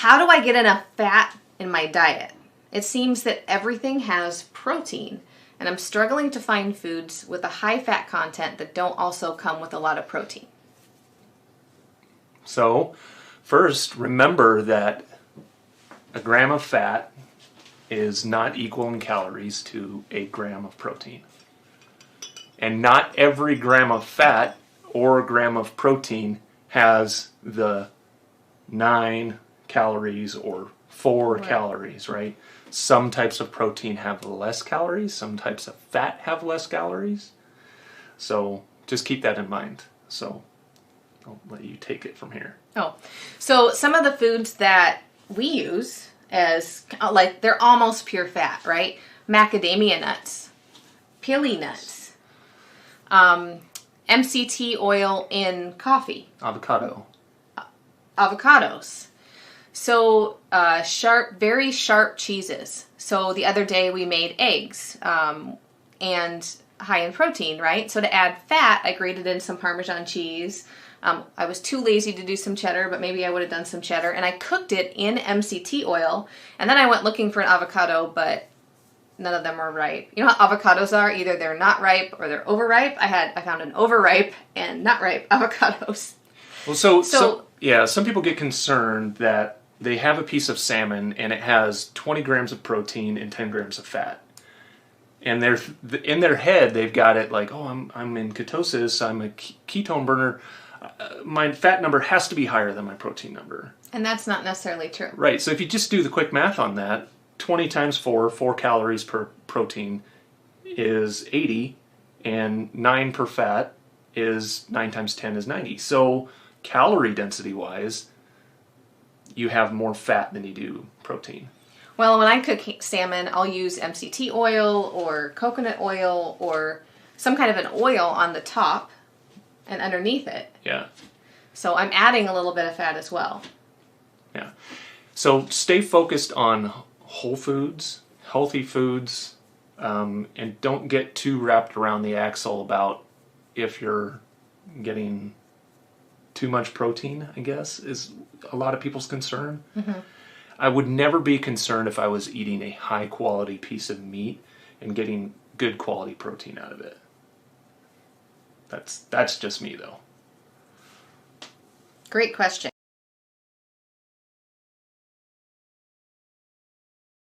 how do I get enough fat in my diet? It seems that everything has protein, and I'm struggling to find foods with a high fat content that don't also come with a lot of protein. So, first, remember that a gram of fat is not equal in calories to a gram of protein. And not every gram of fat or gram of protein has the 9 calories or 4 calories, right? Some types of protein have less calories, some types of fat have less calories. So just keep that in mind. So I'll let you take it from here. Oh, so some of the foods that we use as, like, they're almost pure fat, right? Macadamia nuts, pili nuts, MCT oil in coffee. Avocados. So very sharp cheeses. So the other day we made eggs and high in protein, right? So to add fat, I grated in some Parmesan cheese. I was too lazy to do some cheddar, but maybe I would have done some cheddar. And I cooked it in MCT oil. And then I went looking for an avocado, but none of them were ripe. You know how avocados are? Either they're not ripe or they're overripe. I found an overripe and not ripe avocados. Well, so yeah, some people get concerned that they have a piece of salmon and it has 20 grams of protein and 10 grams of fat. And they're in their head, they've got it like, oh, I'm in ketosis, I'm a ketone burner. My fat number has to be higher than my protein number. And that's not necessarily true. Right. So if you just do the quick math on that, 20 times 4 calories per protein is 80, and 9 per fat is 9 times 10 is 90. So calorie density wise, you have more fat than you do protein. Well, when I cook salmon, I'll use MCT oil or coconut oil or some kind of an oil on the top and underneath it. Yeah. So I'm adding a little bit of fat as well. Yeah. So stay focused on whole foods, healthy foods, and don't get too wrapped around the axle about if you're getting too much protein, I guess, is a lot of people's concern. Mm-hmm. I would never be concerned if I was eating a high quality piece of meat and getting good quality protein out of it. That's just me, though. Great question.